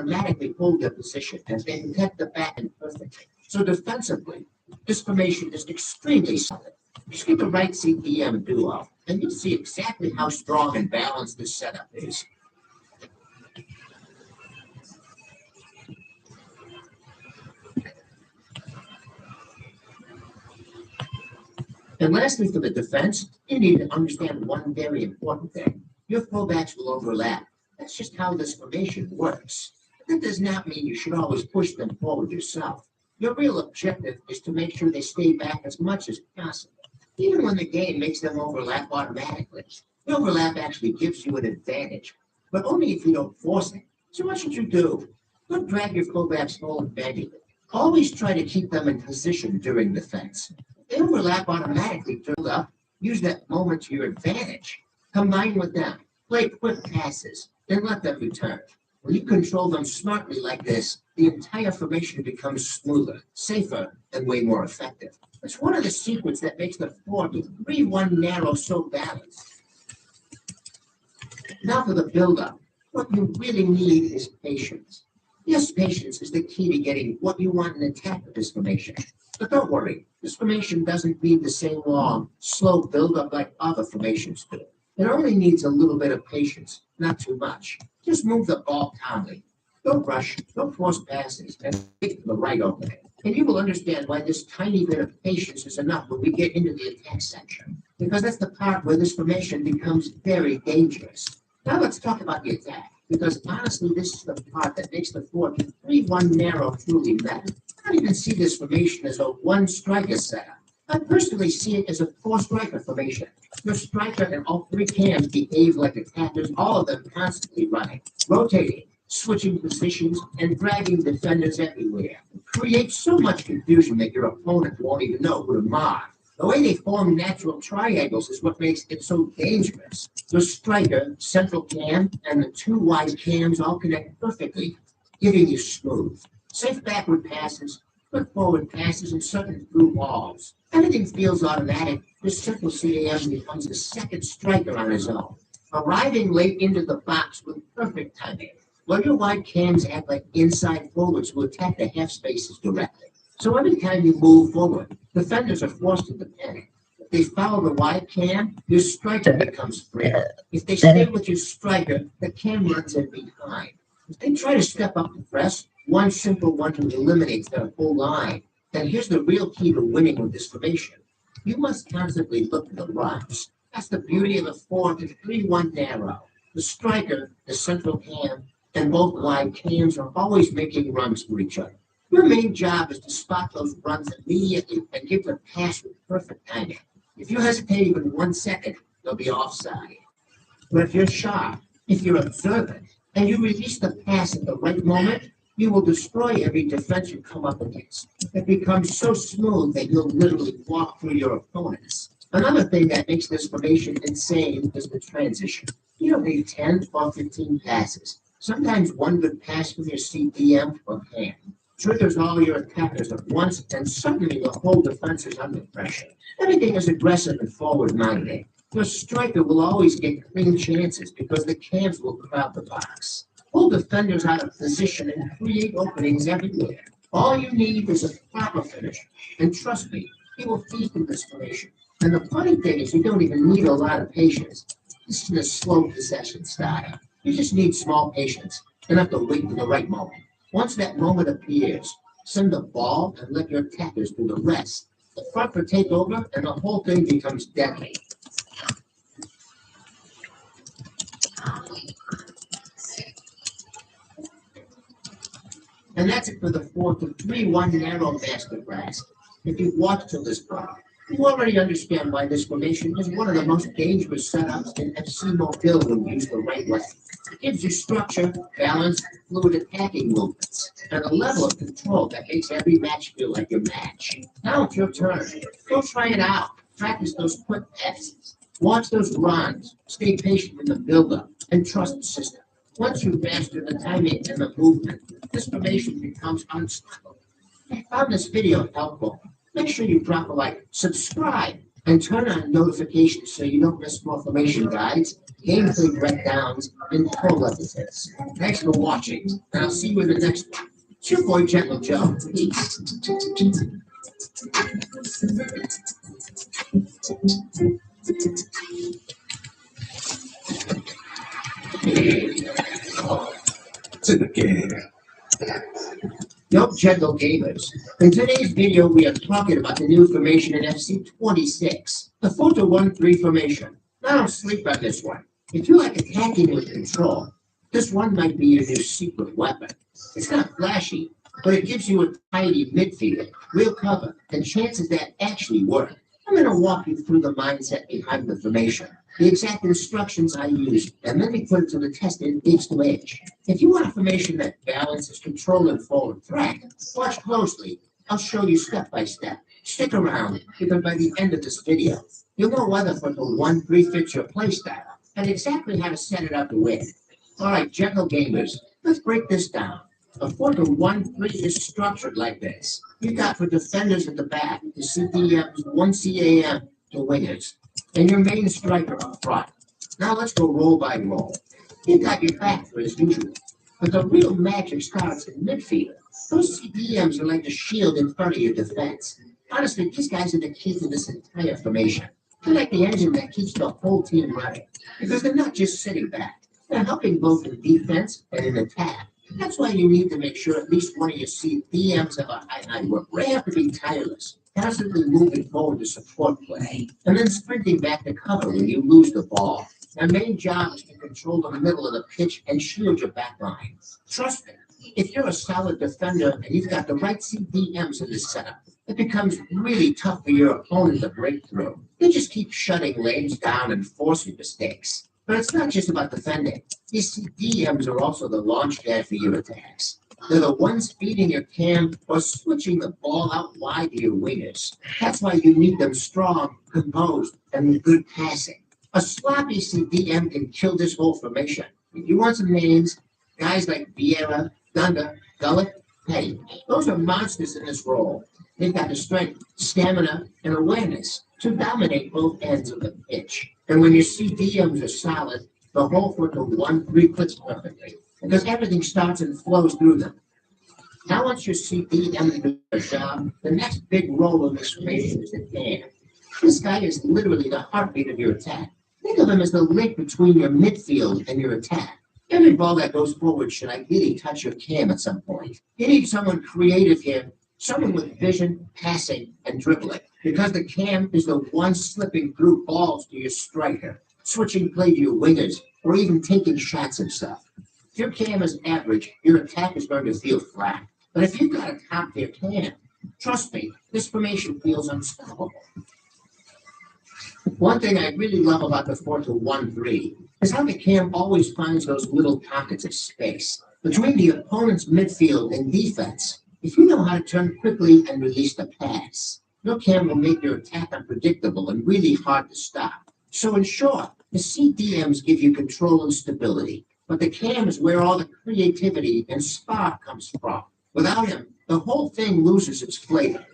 automatically hold their position as they protect the back end perfectly. So defensively, this formation is extremely solid. Just get the right CPM duo, and you'll see exactly how strong and balanced this setup is. And lastly, for the defense, you need to understand one very important thing. Your fullbacks will overlap. That's just how this formation works. That does not mean you should always push them forward yourself. Your real objective is to make sure they stay back as much as possible, even when the game makes them overlap automatically. The overlap actually gives you an advantage, but only if you don't force it. So what should you do? Don't drag your fullbacks forward manually. Always try to keep them in position during defense. If they overlap automatically, build up, use that moment to your advantage. Combine with them, play quick passes, then let them return. When you control them smartly like this, the entire formation becomes smoother, safer, and way more effective. It's one of the secrets that makes the 4-3-1 narrow so balanced. Now for the build-up. What you really need is patience. Yes, patience is the key to getting what you want in attack with this formation. But don't worry, this formation doesn't need the same long, slow build-up like other formations do. It only needs a little bit of patience, not too much. Just move the ball calmly. Don't rush, don't force passes, and wait for the right opening. And you will understand why this tiny bit of patience is enough when we get into the attack section. Because that's the part where this formation becomes very dangerous. Now let's talk about the attack. Because honestly, this is the part that makes the 4-3-1 narrow truly matter. I don't even see this formation as a one-striker setup. I personally see it as a 4-striker formation. Your striker and all 3 cams behave like attackers, all of them constantly running, rotating, switching positions, and dragging defenders everywhere. It creates so much confusion that your opponent won't even know who to mark. The way they form natural triangles is what makes it so dangerous. The striker, central cam, and the 2 wide cams all connect perfectly, giving you smooth, safe backward passes, quick forward passes, and certain through walls. Everything feels automatic. This simple CAM becomes the second striker on his own, arriving late into the box with perfect timing. While your wide cams act like inside forwards who attack the half spaces directly. So every time you move forward, defenders are forced into panic. If they follow the wide cam, your striker becomes free. If they stay with your striker, the cam runs in behind. If they try to step up the press, one simple one eliminates their whole line. Then here's the real key to winning with this formation. You must constantly look for the runs. That's the beauty of the 4-3-1 narrow. The striker, the central cam, and both wide cams are always making runs for each other. Your main job is to spot those runs immediately and give the pass with perfect timing. If you hesitate even 1 second, they'll be offside. But if you're sharp, if you're observant, and you release the pass at the right moment, you will destroy every defense you come up against. It becomes so smooth that you'll literally walk through your opponents. Another thing that makes this formation insane is the transition. You don't need 10 or 15 passes. Sometimes one good pass from your CPM or hand triggers all your attackers at once, and suddenly the whole defense is under pressure. Everything is aggressive and forward-minded. Your striker will always get clean chances because the cams will crowd the box. Pull defenders out of position and create openings everywhere. All you need is a proper finish, and trust me, he will feed from this formation. And the funny thing is you don't even need a lot of patience. This is a slow possession style. You just need small patience, enough to wait for the right moment. Once that moment appears, send the ball and let your attackers do the rest. The front will take over, and the whole thing becomes deadly. And that's it for the 4-3-1 narrow masterclass. If you've watched till this point, you already understand why this formation is one of the most dangerous setups in FC Mobile when used the right way. It gives you structure, balance, fluid attacking movements, and a level of control that makes every match feel like your match. Now it's your turn. Go try it out. Practice those quick passes. Watch those runs. Stay patient in the build-up, and trust the system. Once you master the timing and the movement, this formation becomes unstoppable. If you found this video helpful, make sure you drop a like, subscribe, And turn on notifications so you don't miss more formation guides, gameplay breakdowns, and pro episodes. Thanks for watching, and I'll see you in the next one. It's your boy Gentle Joe. Peace. It's in the game. Yo, Gentle Gamers. In today's video, we are talking about the new formation in FC26, the 4-1-3 formation. Now, don't sleep on this one. If you like attacking with control, this one might be your new secret weapon. It's not flashy, but it gives you a tidy midfield, real cover, and chances that actually work. I'm going to walk you through the mindset behind the formation, the exact instructions I use, and then we put it to the test in edge to edge. If you want a formation that balances control and forward threat, watch closely. I'll show you step by step. Stick around, because by the end of this video, you'll know whether for the 1-3 fits your playstyle and exactly how to set it up to win. All right, Gentle Gamers, let's break this down. A 4-1-3 is structured like this. You've got for defenders at the back, the CDMs, 1 CAM to wingers, and your main striker up front. Now let's go roll by roll. You've got your back for as usual, but the real magic starts in midfield. Those CDMs are like the shield in front of your defense. Honestly, these guys are the key to this entire formation. They're like the engine that keeps the whole team running, because they're not just sitting back. They're helping both in defense and in attack. That's why you need to make sure at least one of your CDMs have a high work. They have to be tireless, constantly moving forward to support play, and then sprinting back to cover when you lose the ball. Their main job is to control the middle of the pitch and shield your back line. Trust me, if you're a solid defender and you've got the right CDMs in this setup, it becomes really tough for your opponent to break through. They just keep shutting lanes down and forcing mistakes. But it's not just about defending. These CDMs are also the launch pad for your attacks. They're the ones feeding your cam or switching the ball out wide to your wingers. That's why you need them strong, composed, and with good passing. A sloppy CDM can kill this whole formation. If you want some names, guys like Vieira, Thunder, Gullet, Petty, those are monsters in this role. They've got the strength, stamina, and awareness to dominate both ends of the pitch. And when your CDMs are solid, the whole 4-1-3 clicks perfectly, because everything starts and flows through them. Now once your CDM does their job, the next big role in this formation is the cam. This guy is literally the heartbeat of your attack. Think of him as the link between your midfield and your attack. Every ball that goes forward should ideally touch your cam at some point. You need someone creative here, someone with vision, passing, and dribbling, because the cam is the one slipping through balls to your striker, switching play to your wingers, or even taking shots himself. If your cam is average, your attack is going to feel flat. But if you've got a top-tier cam, trust me, this formation feels unstoppable. One thing I really love about the 4-1-3 is how the cam always finds those little pockets of space between the opponent's midfield and defense. If you know how to turn quickly and release the pass, your cam will make your attack unpredictable and really hard to stop. So in short, the CDMs give you control and stability, but the cam is where all the creativity and spark comes from. Without him, the whole thing loses its flavor.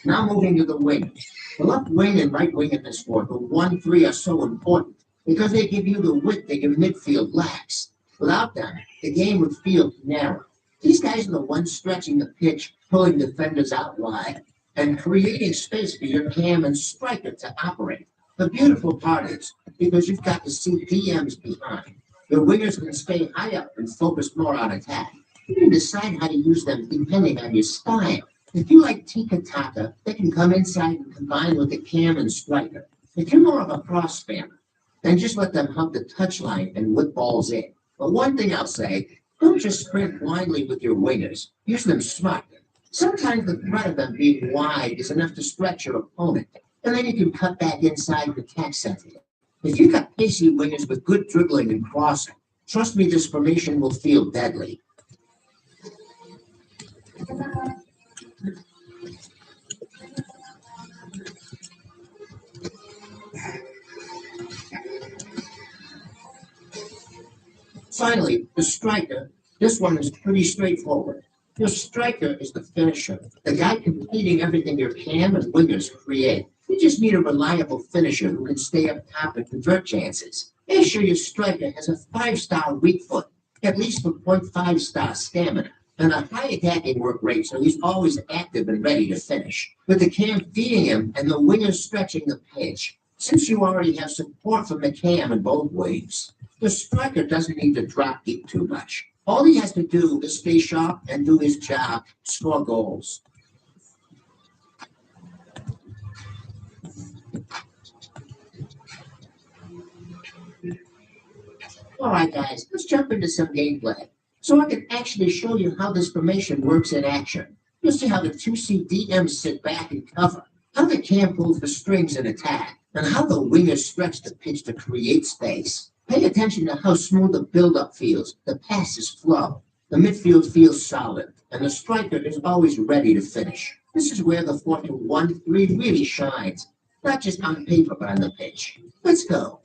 Now moving to the wing. The left wing and right wing in this sport, the 1-3 are so important because they give you the width that your midfield lacks. Without them, the game would feel narrow. These guys are the ones stretching the pitch, pulling defenders out wide, and creating space for your cam and striker to operate. The beautiful part is, because you've got the CDMs behind, your wingers can stay high up and focus more on attack. You can decide how to use them depending on your style. If you like Tika-Taka, they can come inside and combine with the cam and striker. If you're more of a cross spammer, then just let them hug the touchline and whip balls in. But one thing I'll say, don't just sprint blindly with your wingers. Use them smartly. Sometimes the threat of them being wide is enough to stretch your opponent, and then you can cut back inside and attack sensitive. If you've got pacey wingers with good dribbling and crossing, trust me, this formation will feel deadly. Finally, the striker. This one is pretty straightforward. Your striker is the finisher, the guy completing everything your cam and wingers create. You just need a reliable finisher who can stay up top and convert chances. Make sure your striker has a 5-star weak foot, at least a 0.5-star stamina, and a high attacking work rate so he's always active and ready to finish, with the cam feeding him and the wingers stretching the pitch. Since you already have support from the cam in both waves, the striker doesn't need to drop deep too much. All he has to do is stay sharp and do his job, score goals. All right, guys, let's jump into some gameplay. So I can actually show you how this formation works in action. You'll see how the 2C DMs sit back and cover, how the cam pulls the strings in attack, and how the wingers stretch the pitch to create space. Pay attention to how smooth the build-up feels, the passes flow, the midfield feels solid, and the striker is always ready to finish. This is where the 4-1-3 really shines, not just on paper but on the pitch. Let's go.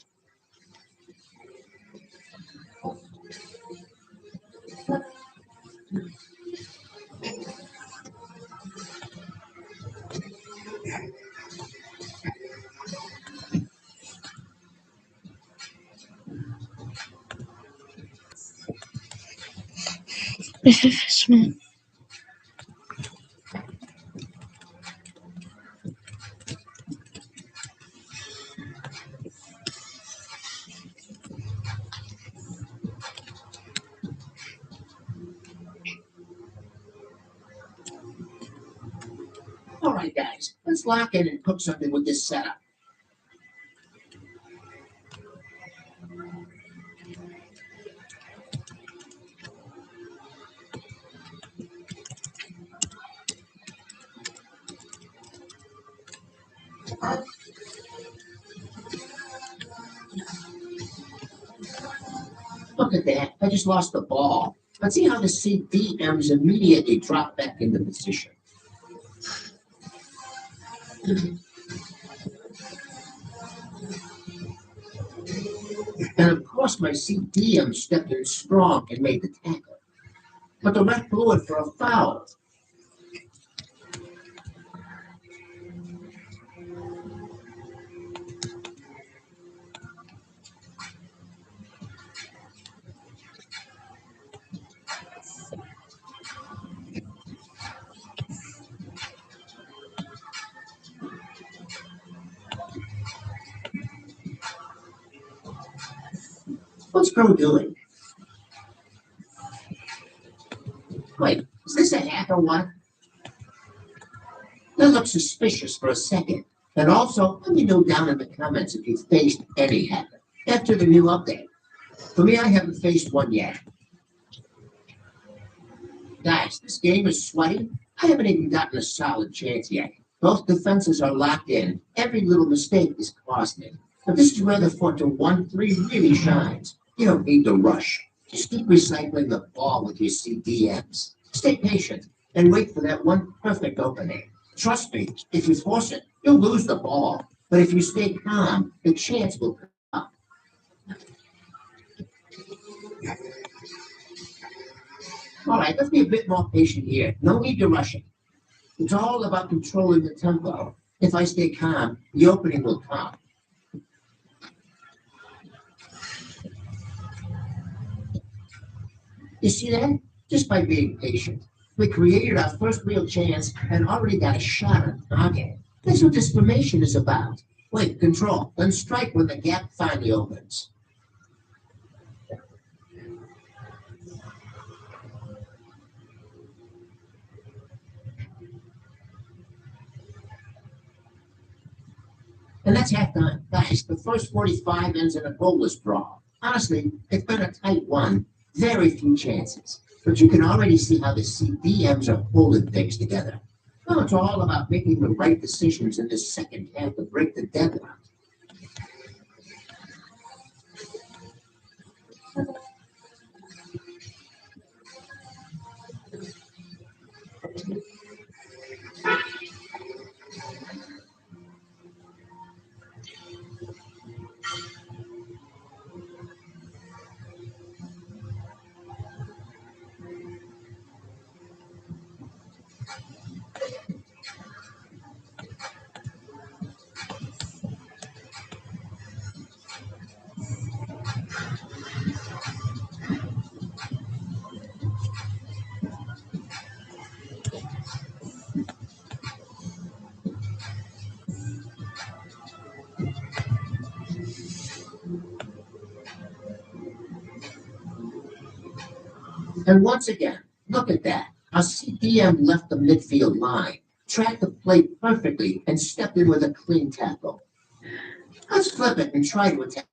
All right, guys, let's lock in and cook something with this setup. Look at that, I just lost the ball. Let's see how the CDMs immediately drop back into position. And of course, my CDM stepped in strong and made the tackle. But the ref blew it for a foul. What's Crow doing? Wait, is this a hack or what? That looks suspicious for a second. And also, let me know down in the comments if you've faced any hacker after the new update. For me, I haven't faced one yet. Guys, this game is sweaty. I haven't even gotten a solid chance yet. Both defenses are locked in. Every little mistake is costing. But this is where the 4-1-3 really shines. You don't need to rush. Just keep recycling the ball with your CDMs. Stay patient and wait for that one perfect opening. Trust me, if you force it, you'll lose the ball. But if you stay calm, the chance will come up. All right, let's be a bit more patient here. No need to rush it. It's all about controlling the tempo. If I stay calm, the opening will come. You see that? Just by being patient. We created our first real chance and already got a shot on target. That's what this formation is about. Wait, control, then strike when the gap finally opens. And that's half done. Guys, the first 45 ends in a goalless draw. Honestly, it's been a tight one. Very few chances. But you can already see how the CDMs are holding things together. Well, it's all about making the right decisions in this second half to break the deadlock. And once again, look at that. Our CDM left the midfield line, tracked the play perfectly, and stepped in with a clean tackle. Let's flip it and try to attack.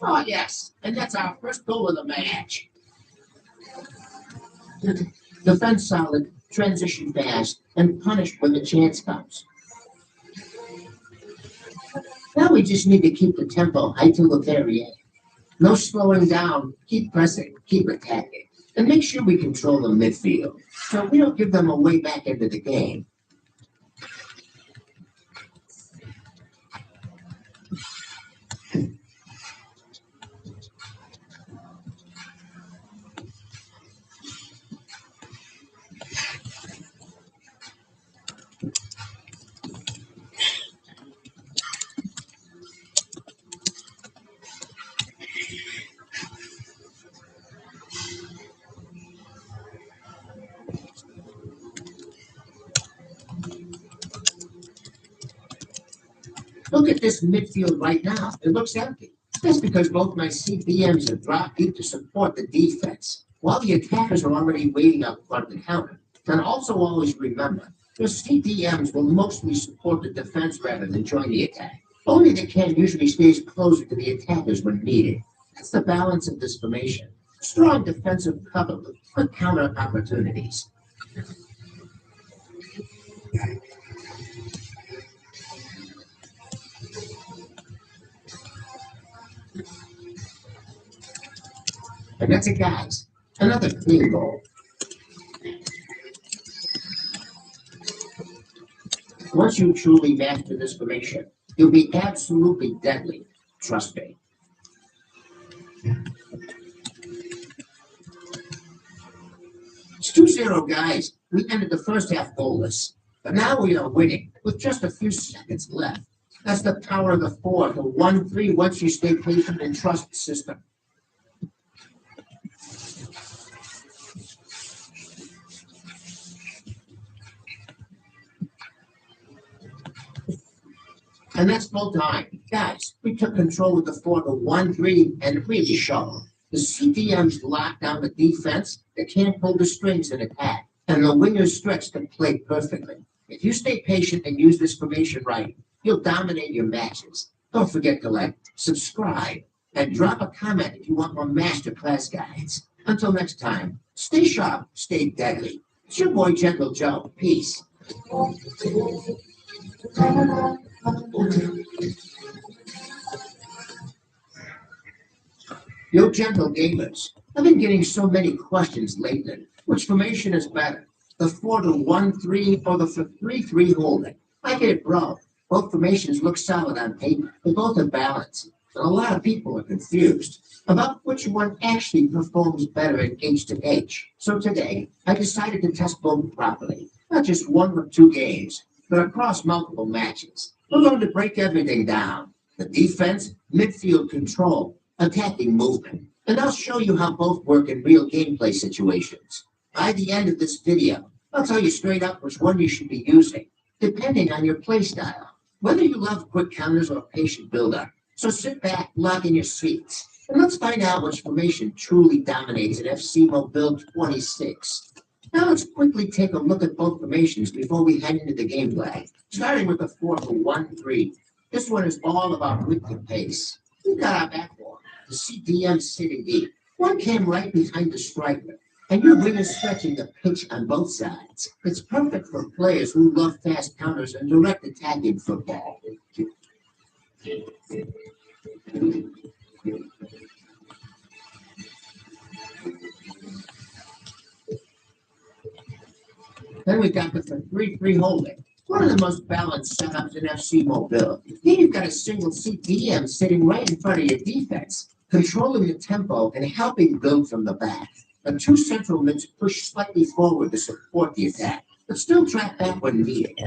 Oh, yes, and that's our first goal of the match. Defense solid, transition fast, and punish when the chance comes. Now we just need to keep the tempo high till the very end. No slowing down, keep pressing, keep attacking, and make sure we control the midfield so we don't give them a way back into the game. Look at this midfield right now. It looks empty. That's because both my CPMs have dropped deep to support the defense, while the attackers are already waiting up front to counter. And also always remember, the CPMs will mostly support the defense rather than join the attack. Only the can usually stays closer to the attackers when needed. That's the balance of this formation. Strong defensive cover with quick counter opportunities. And that's it, guys. Another clean goal. Once you truly master this formation, you'll be absolutely deadly. Trust me. It's 2-0, guys. We ended the first half goalless. But now we are winning with just a few seconds left. That's the power of the 4 to 1-3 once you stay patient and trust the system. And that's full time. Guys, we took control of the 4 to 1-3 and really showed. The CDMs locked down the defense, they can't pull the strings in attack, and the wingers stretched the play perfectly. If you stay patient and use this formation right, you'll dominate your matches. Don't forget to like, subscribe, and drop a comment if you want more masterclass guides. Until next time, stay sharp, stay deadly. It's your boy Gentle Joe. Peace. Yo, gentle gamers, I've been getting so many questions lately. Which formation is better? The 4 to 1-3 or the 3-3 holding? I get it, bro. Both formations look solid on paper. They both are balanced. And a lot of people are confused about which one actually performs better in H-to-H. So today, I decided to test both properly. Not just one or two games, but across multiple matches. We're going to break everything down. The defense, midfield control, attacking movement. And I'll show you how both work in real gameplay situations. By the end of this video, I'll tell you straight up which one you should be using, depending on your playstyle. Whether you love quick counters or patient builder. So sit back, lock in your seats, and let's find out which formation truly dominates in FC Mobile 26. Now let's quickly take a look at both formations before we head into the gameplay. Starting with the 4 to 1-3. This one is all about width and pace. We've got our back four, the CDM sitting deep. One came right behind the striker, and your wingers stretching the pitch on both sides. It's perfect for players who love fast counters and direct attacking football. Then we got the 3-3 holding. One of the most balanced setups in FC Mobile. Here you've got a single CDM sitting right in front of your defense, controlling the tempo and helping build from the back. The two central mids push slightly forward to support the attack, but still track back when needed.